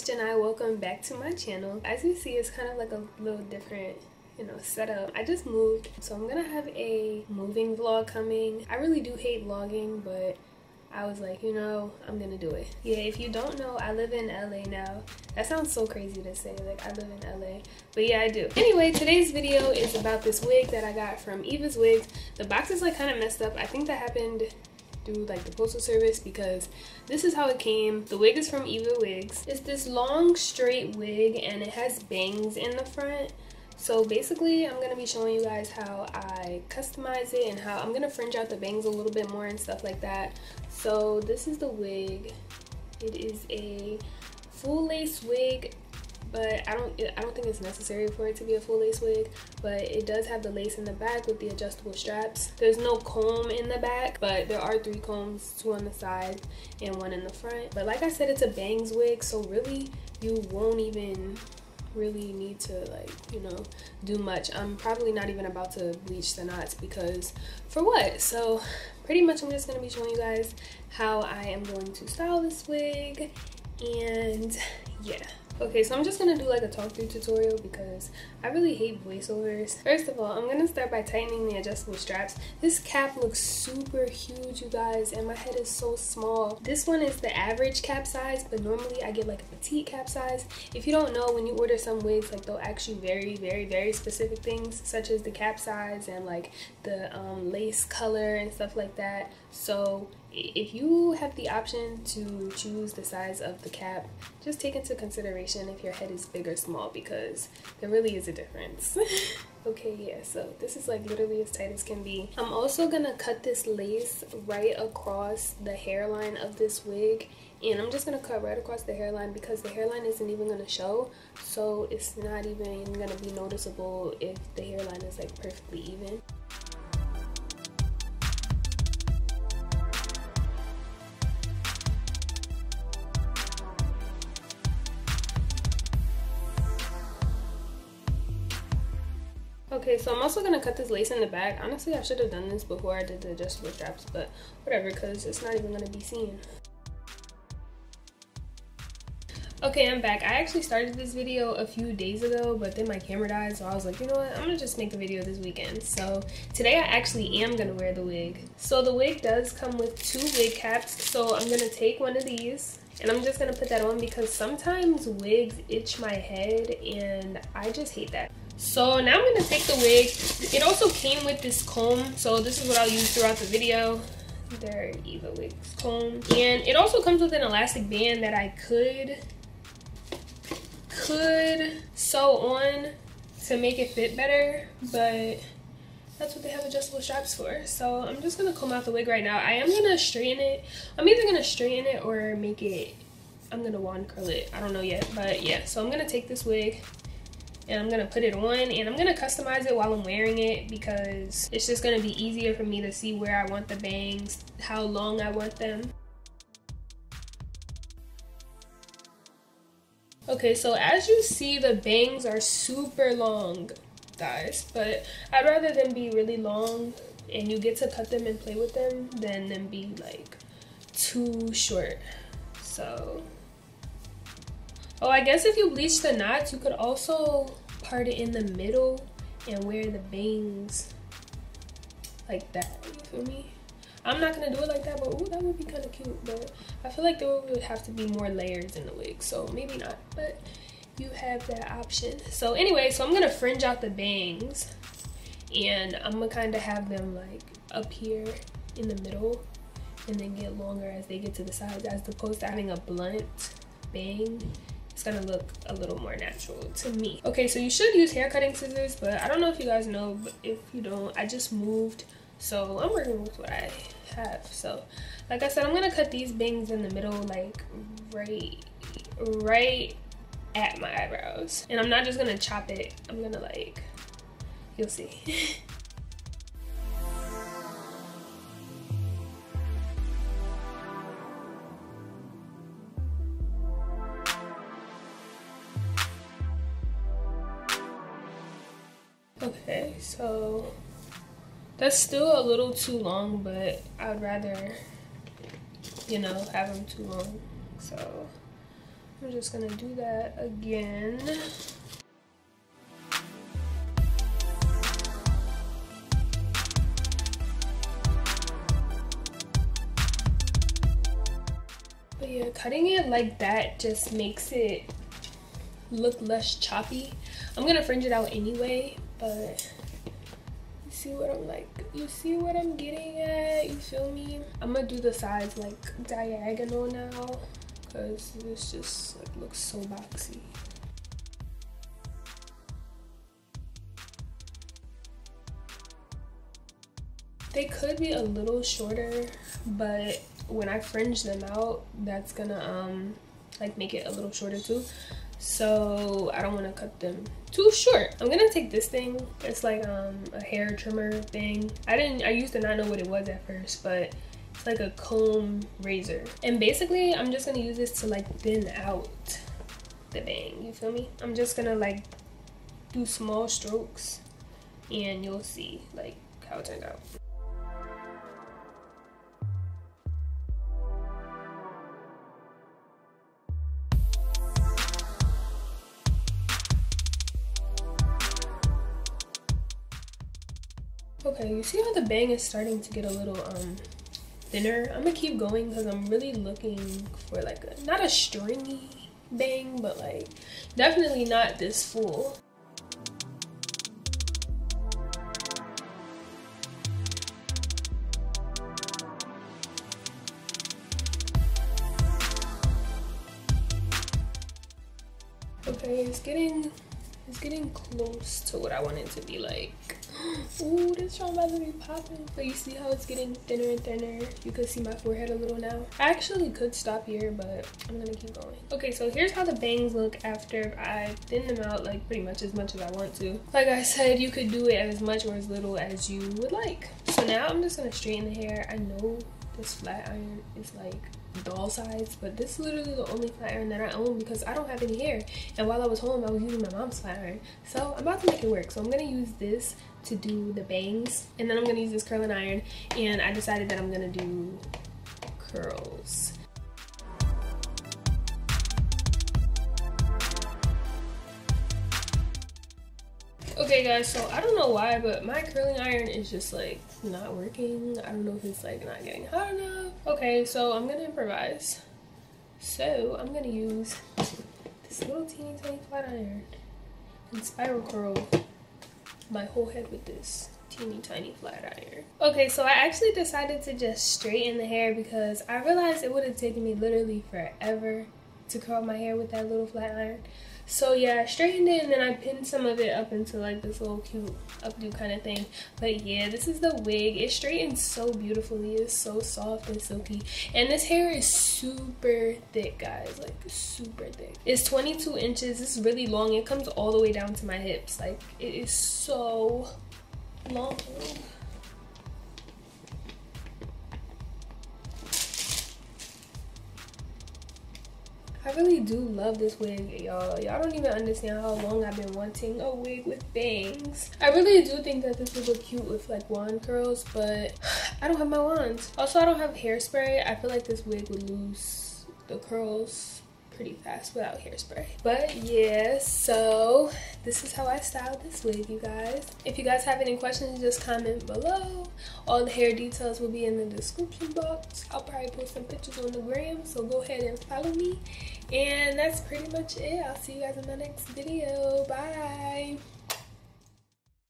it's Janai. Welcome back to my channel. As you see, it's kind of like a little different, setup. I just moved, so I'm gonna have a moving vlog coming. I really do hate vlogging, but I was like, I'm gonna do it. Yeah, if you don't know, I live in LA now. That sounds so crazy to say, like I live in LA, but yeah, I do. Anyway, today's video is about this wig that I got from EvaWigs. The box is like kind of messed up. I think that happened through like the postal service because this is how it came. The wig is from EvaWigs. It's this long straight wig and it has bangs in the front. So basically I'm gonna be showing you guys how I customize it and how I'm gonna fringe out the bangs a little bit more and stuff like that. So this is the wig. It is a full lace wig, but I don't think it's necessary for it to be a full lace wig, but it does have the lace in the back with the adjustable straps. There's no comb in the back, but there are 3 combs, 2 on the side and 1 in the front. But like I said, it's a bangs wig, so really you won't even really need to do much. I'm probably not even about to bleach the knots because for what? So pretty much I'm just going to be showing you guys how I am going to style this wig, and yeah. Okay, so I'm just gonna do like a talk through tutorial because I really hate voiceovers. First of all, I'm gonna start by tightening the adjustable straps. This cap looks super huge, you guys, and my head is so small. This one is the average cap size, but normally I get like a petite cap size. If you don't know, when you order some wigs, like they'll ask you very specific things, such as the cap size and like the lace color and stuff like that. So if you have the option to choose the size of the cap, just take into consideration if your head is big or small, because there really is a difference. Okay, yeah, so this is like literally as tight as can be. I'm also gonna cut this lace right across the hairline of this wig, and I'm just gonna cut right across the hairline because the hairline isn't even gonna show, so it's not even gonna be noticeable if the hairline is like perfectly even. Okay, so I'm also going to cut this lace in the back. Honestly, I should have done this before I did the adjustable straps, but whatever, because it's not even going to be seen. Okay, I'm back. I actually started this video a few days ago, but then my camera died, so I was like, you know what, I'm going to just make a video this weekend. So today I actually am going to wear the wig. So the wig does come with 2 wig caps, so I'm going to take one of these and I'm just going to put that on because sometimes wigs itch my head and I just hate that. So now I'm going to take the wig. It also came with this comb, so this is what I'll use throughout the video. Their EvaWigs comb. And it also comes with an elastic band that I could sew on to make it fit better, but that's what they have adjustable straps for. So I'm just going to comb out the wig right now. I am going to straighten it. I'm either going to straighten it or make it, I'm going to wand curl it. I don't know yet, but yeah. So I'm going to take this wig and I'm gonna put it on, and I'm gonna customize it while I'm wearing it because it's just gonna be easier for me to see where I want the bangs, how long I want them. Okay, so as you see, the bangs are super long, guys, but I'd rather them be really long and you get to cut them and play with them than them be like too short. So oh, I guess if you bleach the knots, you could also part it in the middle and wear the bangs like that. You feel me? I'm not gonna do it like that, but ooh, that would be kind of cute. But I feel like there would have to be more layers in the wig, so maybe not. But you have that option. So anyway, so I'm gonna fringe out the bangs, and I'm gonna kind of have them like up here in the middle, and then get longer as they get to the sides, as opposed to having a blunt bang. It's gonna look a little more natural to me. Okay, so you should use hair cutting scissors, but I don't know if you guys know, but if you don't, I just moved, so I'm working with what I have. So like I said, I'm gonna cut these bangs in the middle, like right at my eyebrows, and I'm not just gonna chop it. I'm gonna like, you'll see. Okay, so that's still a little too long, but I'd rather, have them too long. So I'm just gonna do that again. But yeah, cutting it like that just makes it look less choppy. I'm gonna fringe it out anyway, but you see what I'm like, you see what I'm getting at, you feel me? I'm gonna do the sides like diagonal now because this just like looks so boxy. They could be a little shorter, but when I fringe them out, that's gonna like make it a little shorter too. So I don't want to cut them too short. I'm gonna take this thing. It's like a hair trimmer thing. I used to not know what it was at first, but it's like a comb razor. And basically I'm just gonna use this to like thin out the bang, you feel me? I'm just gonna like do small strokes and you'll see like how it turns out. Okay, you see how the bang is starting to get a little thinner? I'm gonna keep going because I'm really looking for like a, not a stringy bang, but like definitely not this full. Okay, it's getting close to what I want it to be like. Ooh, this show about to be popping. But you see how it's getting thinner and thinner. You could see my forehead a little now. I actually could stop here, but I'm gonna keep going. Okay, so here's how the bangs look after I thin them out like pretty much as I want to. Like I said, you could do it as much or as little as you would like. So now I'm just gonna straighten the hair. I know this flat iron is like doll size, but this is literally the only flat iron that I own because I don't have any hair, and while I was home I was using my mom's flat iron, so I'm about to make it work. So I'm gonna use this to do the bangs, and then I'm gonna use this curling iron, and I decided that I'm gonna do curls. Okay guys, so I don't know why, but my curling iron is just like not working. I don't know if it's like not getting hot enough. Okay, so I'm gonna improvise. So I'm gonna use this little teeny tiny flat iron and spiral curl my whole head with this teeny tiny flat iron. Okay, so I actually decided to just straighten the hair because I realized it would have taken me literally forever to curl my hair with that little flat iron. So yeah, I straightened it and then I pinned some of it up into like this little cute updo kind of thing. But yeah, this is the wig. It straightens so beautifully. It's so soft and silky. And this hair is super thick, guys. Like super thick. It's 22 inches. It's really long. It comes all the way down to my hips. Like it is so long. I really do love this wig, y'all. Y'all don't even understand how long I've been wanting a wig with bangs. I really do think that this would look cute with like wand curls, but I don't have my wands. Also, I don't have hairspray. I feel like this wig would lose the curls pretty fast without hairspray. But yeah, so this is how I styled this wig, you guys. If you guys have any questions, just comment below. All the hair details will be in the description box. I'll probably post some pictures on the gram, so go ahead and follow me. And that's pretty much it. I'll see you guys in the next video. Bye.